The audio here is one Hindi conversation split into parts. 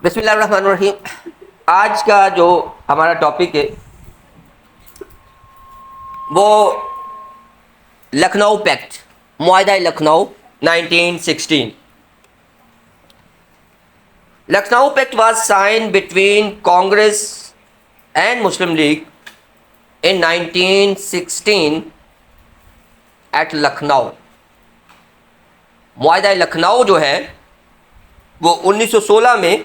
बिस्मिल्लाहिर्रहमानिर्रहीम। आज का जो हमारा टॉपिक है वो लखनऊ पैक्ट, मुआहदा Lucknow 1916। Lucknow pact was sign between Congress and Muslim League in 1916 at Lucknow. मुआहदा लखनऊ जो है वो 1916 में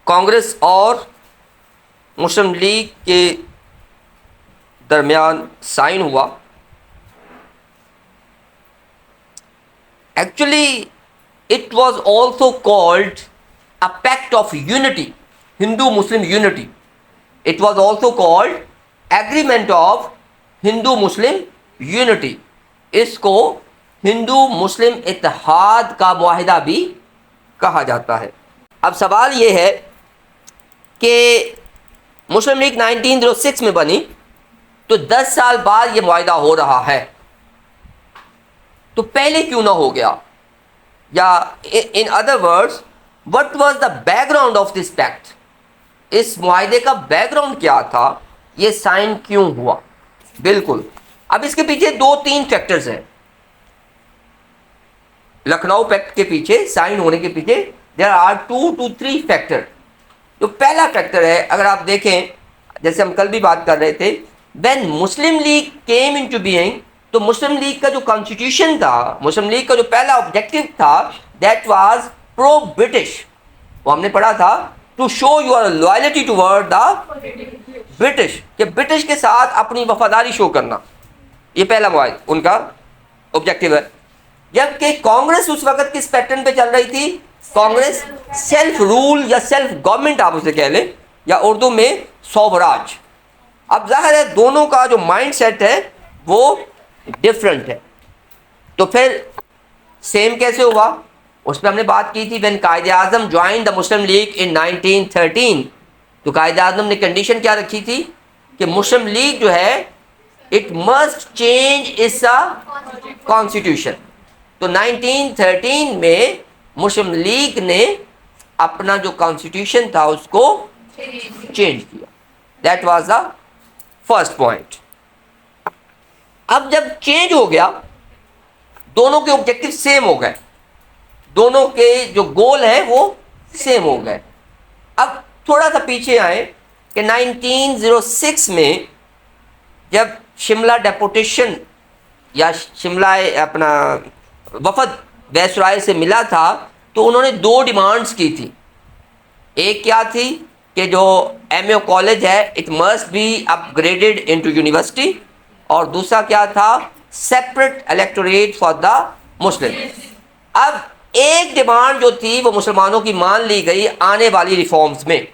कांग्रेस और मुस्लिम लीग के दरमियान साइन हुआ। Actually it was also called a pact of unity, Hindu Muslim unity. It was also called agreement of Hindu Muslim unity. इसको हिंदू मुस्लिम इत्तेहाद का मुआहिदा भी कहा जाता है। अब सवाल ये है कि मुस्लिम लीग 1906 में बनी तो 10 साल बाद ये मुआहिदा हो रहा है, तो पहले क्यों ना हो गया? या in other words, what was the background of this pact? इस मुआहिदे का बैकग्राउंड क्या था? ये साइन क्यों हुआ? बिल्कुल, अब इसके पीछे 2-3 फैक्टर्स हैं। लखनऊ पैक्ट के पीछे, साइन होने के पीछे देयर आर 2 to 3 फैक्टर। तो पहला फैक्टर है, अगर आप देखें, जैसे हम कल भी बात कर रहे थे, when Muslim league came into being, तो मुस्लिम लीग का जो कॉन्स्टिट्यूशन था, मुस्लिम लीग का जो पहला ऑब्जेक्टिव था, दैट वाज प्रो ब्रिटिश। वो हमने पढ़ा था, to show your loyalty toward the British, कि ब्रिटिश के साथ अपनी वफादारी शो करना, ये पहला मुआहिदा उनका ऑब्जेक्टिव है। जबकि कांग्रेस उस वक्त किस पैटर्न पे चल रही थी? कांग्रेस सेल्फ रूल या सेल्फ गवर्नमेंट आप उसे कह लें, या उर्दू में स्वराज। अब जाहिर है दोनों का जो माइंड सेट है वो डिफरेंट है। तो फिर सेम कैसे हुआ? उस पर हमने बात की थी। व्हेन कायदे आज़म ज्वाइन द मुस्लिम लीग इन 1913, तो कायदे आज़म ने कंडीशन क्या रखी थी कि मुस्लिम लीग जो है it must change it's constitution. तो 1913 में मुस्लिम लीग ने अपना जो कॉन्स्टिट्यूशन था उसको चेंज किया। That was the first point. अब जब चेंज हो गया, दोनों के ऑब्जेक्टिव सेम हो गए, दोनों के जो गोल हैं वो सेम हो गए। अब थोड़ा सा पीछे आए कि 1906 में जब शिमला डेपुटेशन या शिमला अपना वफद वायसराय से मिला था, तो उन्होंने 2 डिमांड्स की थी। एक क्या थी कि जो एमए कॉलेज है it must be upgraded into university, और दूसरा क्या था, separate electorate for the Muslim. अब एक डिमांड जो थी वो मुसलमानों की मान ली गई आने वाली रिफॉर्म्स में।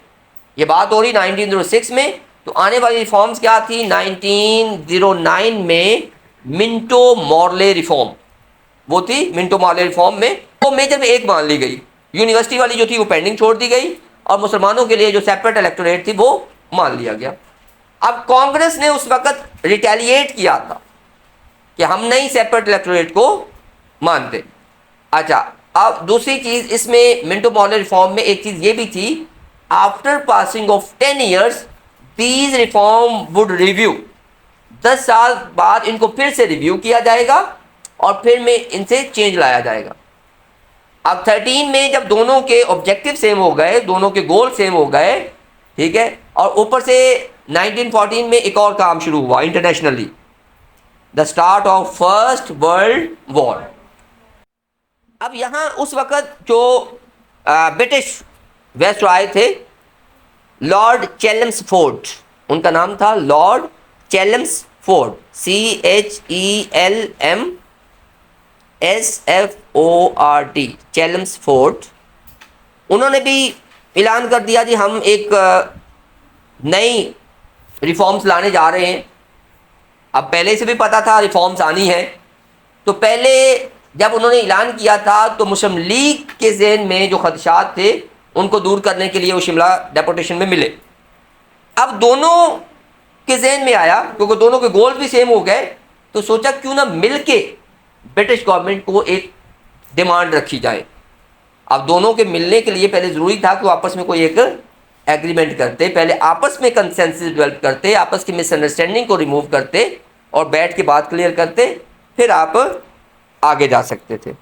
ये बात हो रही 1906 में, तो आने वाली रिफॉर्म्स क्या थी? 1909 में मिंटो मॉर्ले रिफॉर्म, वो थी मिंटो मॉर्ले रिफॉर्म में। वो मेजर में एक मान ली गई, यूनिवर्सिटी वाली जो थी वो पेंडिंग छोड़ दी गई, और मुसलमानों के लिए जो सेपरेट इलेक्टोरेट थी वो मान लिया गया। अब कांग्रेस ने उस वक्त रिटेलिएट किया था कि हम नहीं सेपरेट इलेक्टोरेट को मानते। अच्छा, अब दूसरी चीज़ इसमें मिंटो मॉर्ले रिफॉर्म में एक चीज़ ये भी थी, after passing of 10 years these reform would review. 10 साल बाद इनको फिर से रिव्यू किया जाएगा और फिर में इनसे चेंज लाया जाएगा। अब 13 में जब दोनों के ऑब्जेक्टिव सेम हो गए, दोनों के गोल सेम हो गए, ठीक है, और ऊपर से 1914 में एक और काम शुरू हुआ internationally, the start of first world war. अब यहाँ उस वक्त जो ब्रिटिश वायसराय थे, लॉर्ड चेल्मस्फोर्ड, उनका नाम था लॉर्ड चेल्मस्फोर्ड, CHELMSFORD, चेल्मस्फोर्ड। उन्होंने भी ऐलान कर दिया जी हम एक नई रिफॉर्म्स लाने जा रहे हैं। अब पहले से भी पता था रिफॉर्म्स आनी है, तो पहले जब उन्होंने ऐलान किया था तो मुस्लिम लीग के ज़हन में जो खदशात थे उनको दूर करने के लिए वो शिमला डेपुटेशन में मिले। अब दोनों के ज़हन में आया, क्योंकि दोनों के गोल भी सेम हो गए, तो सोचा क्यों ना मिल के ब्रिटिश गवर्नमेंट को एक डिमांड रखी जाए। अब दोनों के मिलने के लिए पहले ज़रूरी था कि वो आपस में कोई एक एग्रीमेंट करते, पहले आपस में कंसेंसस डेवलप करते, आपस की मिसअंडरस्टैंडिंग को रिमूव करते और बैठ के बात क्लियर करते, फिर आप आगे जा सकते थे।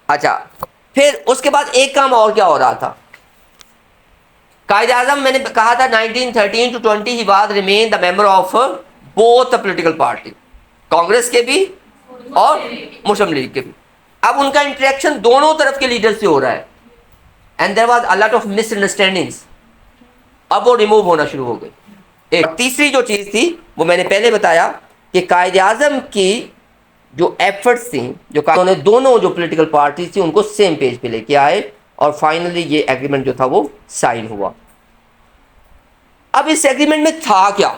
अच्छा, फिर उसके बाद एक काम और क्या हो रहा था, कायद-ए-आज़म मैंने कहा था 1913 to 20 ही बाद remain the member of both the political party, Congress के भी और मुस्लिम लीग के भी। अब उनका इंटरेक्शन दोनों तरफ के लीडर से हो रहा है and there was a lot of misunderstandings, अब वो रिमूव होना शुरू हो गई। एक तीसरी जो चीज़ थी वो मैंने पहले बताया कि कायद-ए-आज़म की जो एफर्ट्स थी, जो उन्होंने दोनों जो पॉलिटिकल पार्टी थी उनको सेम पेज पे लेके आए और फाइनली ये एग्रीमेंट जो था वो साइन हुआ। अब इस एग्रीमेंट में था क्या,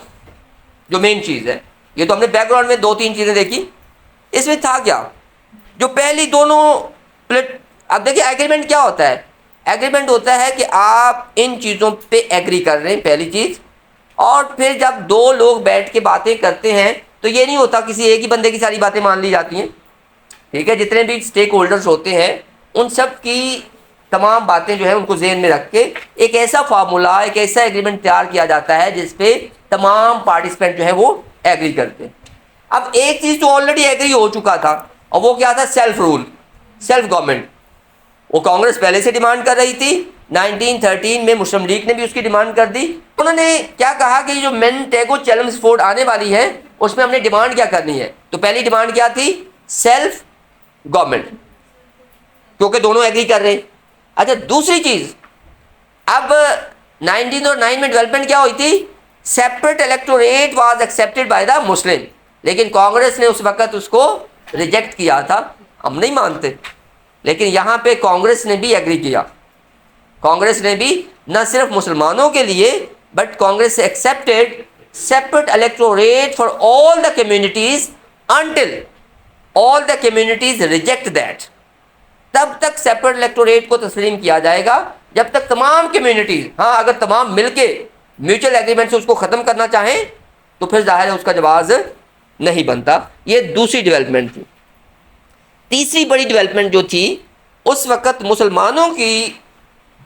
जो मेन चीज़ है, ये तो हमने बैकग्राउंड में 2-3 चीज़ें देखी, इसमें था क्या, जो पहली दोनों अब देखिए एग्रीमेंट क्या होता है, एग्रीमेंट होता है कि आप इन चीज़ों पे एग्री कर रहे हैं, पहली चीज़, और फिर जब दो लोग बैठ के बातें करते हैं तो ये नहीं होता किसी एक ही बंदे की सारी बातें मान ली जाती हैं, ठीक है, जितने भी स्टेक होल्डर्स होते हैं उन सब की तमाम बातें जो है उनको जेहन में रख के एक ऐसा फार्मूला, एक ऐसा एग्रीमेंट तैयार किया जाता है जिसपे तमाम पार्टिसिपेंट जो है वो एग्री करते हैं। अब एक चीज़ तो ऑलरेडी एग्री हो चुका था और वो क्या था, सेल्फ रूल, सेल्फ गवर्नमेंट। वो कांग्रेस पहले से डिमांड कर रही थी, 1913 में मुस्लिम लीग ने भी उसकी डिमांड कर दी। उन्होंने क्या कहा कि जो मैनटेगो चेल्मस्फोर्ड आने वाली है उसमें हमने डिमांड क्या करनी है, तो पहली डिमांड क्या थी, सेल्फ गवर्नमेंट, क्योंकि दोनों एग्री कर रहे हैं। अच्छा, दूसरी चीज़, अब 1909 में डेवलपमेंट क्या हुई थी, separate electorate was accepted by the Muslim, लेकिन कांग्रेस ने उस वक्त उसको रिजेक्ट किया था, हम नहीं मानते, लेकिन यहाँ पे कांग्रेस ने भी एग्री किया। कांग्रेस ने भी न सिर्फ मुसलमानों के लिए but Congress accepted separate electorate for all the communities until all the communities reject that. तब तक सेपरेट इलेक्टोरेट को तस्लीम किया जाएगा जब तक तमाम कम्युनिटीज, हाँ अगर तमाम मिलके म्यूचुअल एग्रीमेंट से उसको ख़त्म करना चाहें तो फिर जाहिर है उसका जवाब नहीं बनता। ये दूसरी डेवलपमेंट थी। तीसरी बड़ी डेवलपमेंट जो थी, उस वक़्त मुसलमानों की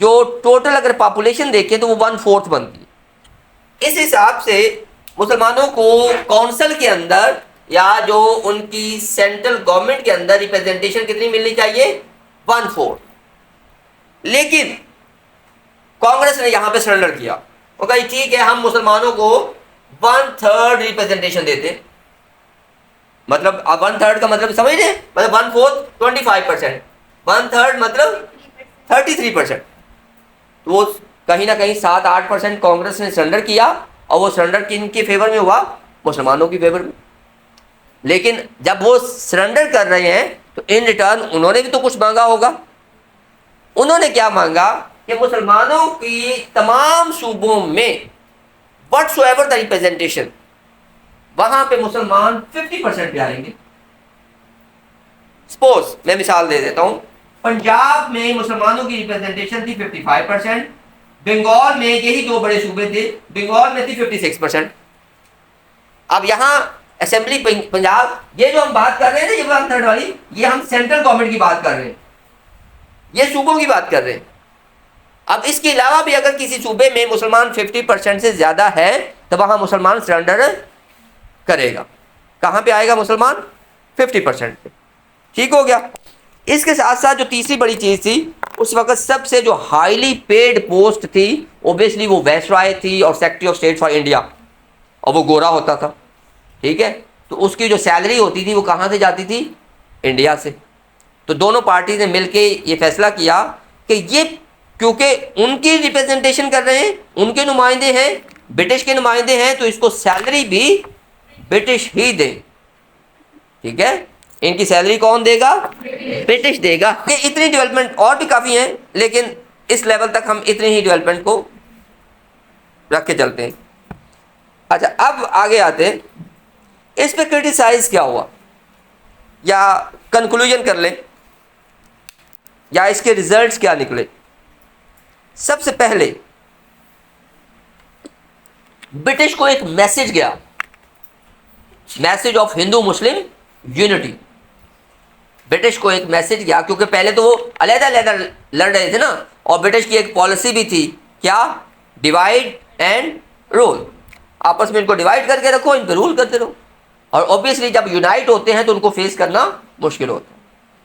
जो टोटल अगर पॉपुलेशन देखें तो वो 1/4 बनती है। इस हिसाब से मुसलमानों को काउंसिल के अंदर या जो उनकी सेंट्रल गवर्नमेंट के अंदर रिप्रेजेंटेशन कितनी मिलनी चाहिए, 1/4। लेकिन कांग्रेस ने यहाँ पे सरेंडर किया, वो कही ठीक है हम मुसलमानों को 1/3 रिप्रेजेंटेशन देते, मतलब अब 1/3 का मतलब समझ रहे, मतलब 1/4 25%, 1/3 मतलब 33%। तो वो कहीं ना कहीं 7-8% कांग्रेस ने सरेंडर किया और वो सरेंडर किन के फेवर में हुआ, मुसलमानों की फेवर में। लेकिन जब वो सरेंडर कर रहे हैं तो इन रिटर्न उन्होंने भी तो कुछ मांगा होगा। उन्होंने क्या मांगा कि मुसलमानों की तमाम सूबों में व्हाटसोएवर द रिप्रेजेंटेशन, वहां पे मुसलमान 50% पे आएंगे। सपोज मैं मिसाल दे देता हूं, पंजाब में मुसलमानों की रिप्रेजेंटेशन थी 55%, बंगाल में यही दो बड़े सूबे थे, बंगाल में थी 56%। अब यहाँ असेंबली पंजाब, ये जो हम बात कर रहे हैं ना, ये 1/3 वाली, ये हम सेंट्रल गवर्नमेंट की बात कर रहे हैं, ये सूबों की बात कर रहे हैं। अब इसके अलावा भी अगर किसी सूबे में मुसलमान 50% से ज्यादा है तो वहां मुसलमान सरेंडर करेगा। कहां पे आएगा मुसलमान, 50% पे। ठीक हो गया। इसके साथ साथ जो तीसरी बड़ी चीज थी, उस वक्त सबसे जो हाईली पेड पोस्ट थी ओबियसली वो वायसराय थी और secretary of state for India, और वो गोरा होता था, ठीक है, तो उसकी जो सैलरी होती थी वो कहाँ से जाती थी, इंडिया से। तो दोनों पार्टी ने मिलके ये फैसला किया कि ये क्योंकि उनकी रिप्रेजेंटेशन कर रहे हैं, उनके नुमाइंदे हैं, ब्रिटिश के नुमाइंदे हैं, तो इसको सैलरी भी ब्रिटिश ही दें, ठीक है। इनकी सैलरी कौन देगा, ब्रिटिश देगा। ये इतनी डेवलपमेंट और भी काफ़ी हैं, लेकिन इस लेवल तक हम इतनी ही डेवलपमेंट को रख के चलते हैं। अच्छा, अब आगे आते हैं, इस पे क्रिटिसाइज क्या हुआ या कंक्लूजन कर लें या इसके रिजल्ट्स क्या निकले। सबसे पहले ब्रिटिश को एक मैसेज गया, message of Hindu Muslim unity. British को एक मैसेज गया, क्योंकि पहले तो वो अलग-अलग लड़ रहे थे ना, और ब्रिटिश की एक पॉलिसी भी थी, क्या? Divide and rule. आपस में इनको डिवाइड करके रखो, इन पर रूल करते रहो। और ऑब्वियसली जब यूनाइट होते हैं तो उनको फेस करना मुश्किल होता है।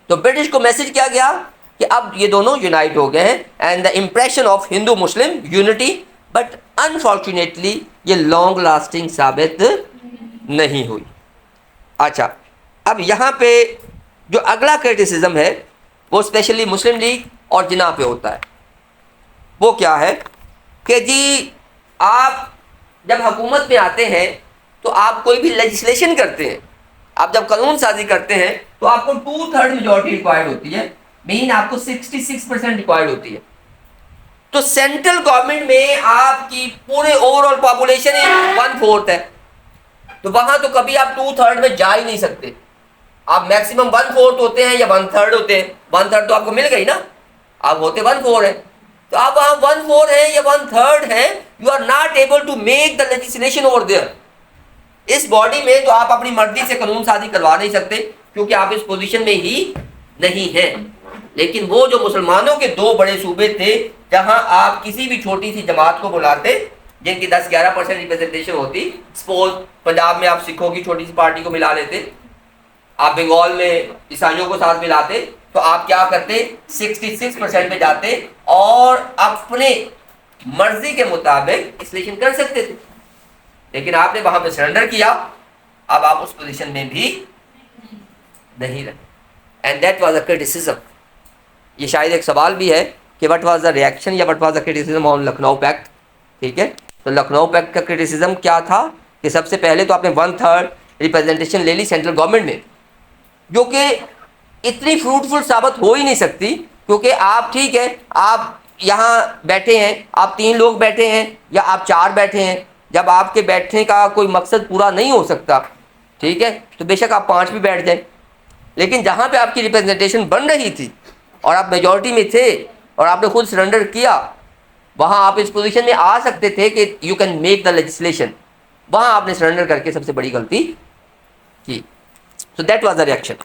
तो ब्रिटिश को मैसेज किया गया कि अब ये दोनों यूनाइट हो गए हैं, and the impression of Hindu Muslim unity, but unfortunately ये लॉन्ग लास्टिंग साबित नहीं हुई। अच्छा, अब यहाँ पे जो अगला क्रिटिसिज्म है वो स्पेशली मुस्लिम लीग और जिन्ना पे होता है। वो क्या है कि जी आप जब हुकूमत में आते हैं तो आप कोई भी लेजिस्लेशन करते हैं, आप जब कानून साजी करते हैं तो आपको 2/3 मेजॉरिटी रिक्वायर्ड होती है, मीन आपको 66% रिक्वायर्ड होती है। तो सेंट्रल गवर्नमेंट में आपकी पूरे ओवरऑल पॉपुलेशन 1/4 है, तो वहां तो कभी आप 2/3 में जा ही नहीं सकते। आप मैक्सिमम 1/4 होते हैं या 1/3 होते हैं। 1/3 तो आपको मिल गई ना, आप होते 1/4 है, तो आप वहां 1/4 है या 1/3 है, you are not able to make the legislation over there. इस बॉडी में तो आप अपनी मर्जी से कानून साजी करवा नहीं सकते, क्योंकि आप इस पोजीशन में ही नहीं हैं। लेकिन वो जो मुसलमानों के 2 बड़े सूबे थे जहां आप किसी भी छोटी सी जमात को बुलाते जिनकी 10-11% रिप्रेजेंटेशन होती, सपोज पंजाब में आप सिखों की छोटी सी पार्टी को मिला लेते, आप बंगाल में ईसाइयों को साथ मिलाते, तो आप क्या करते? 66% पे जाते और अपने मर्जी के मुताबिक लेजिस्लेशन कर सकते थे। लेकिन आपने वहां पे सरेंडर किया, अब आप उस पोजीशन में भी नहीं रहे, and that was a criticism. ये शायद एक सवाल भी है कि व्हाट वाज द रिएक्शन या what was the criticism on Lucknow pact. ठीक है, तो लखनऊ पैक्ट का क्रिटिसिज्म क्या था कि सबसे पहले तो आपने 1/3 रिप्रेजेंटेशन ले ली सेंट्रल गवर्नमेंट में, जो कि इतनी फ्रूटफुल साबित हो ही नहीं सकती, क्योंकि आप ठीक है, आप यहाँ बैठे हैं, आप 3 लोग बैठे हैं या आप 4 बैठे हैं, जब आपके बैठने का कोई मकसद पूरा नहीं हो सकता, ठीक है, तो बेशक आप 5 भी बैठ जाए। लेकिन जहाँ पे आपकी रिप्रेजेंटेशन बन रही थी और आप मेजॉरिटी में थे और आपने खुद सरेंडर किया, वहाँ आप इस पोजीशन में आ सकते थे कि you can make the legislation. वहाँ आपने सरेंडर करके सबसे बड़ी गलती की। So that was the reaction.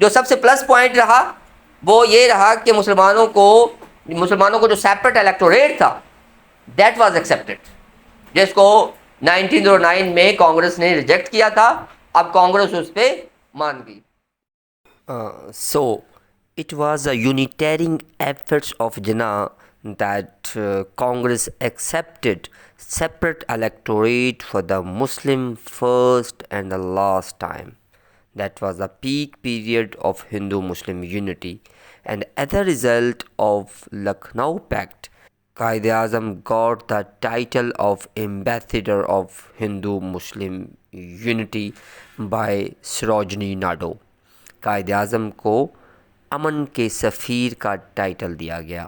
जो सबसे प्लस पॉइंट रहा वो ये रहा कि मुसलमानों को जो सेपरेट इलेक्टोरेट था, दैट वाज एक्सेप्टेड, जिसको 1909 में कांग्रेस ने रिजेक्ट किया था। अब कांग्रेस उस पर मान गई। So it was a unitarian efforts of Jinnah that Congress accepted separate electorate for the Muslim first and the last time. That was the peak period of Hindu-Muslim unity, and as a result of Lucknow Pact, Quaid-e-Azam got the title of Ambassador of Hindu-Muslim Unity by Sarojini Naidu. कायद आज़म को अमन के सफ़ीर का टाइटल दिया गया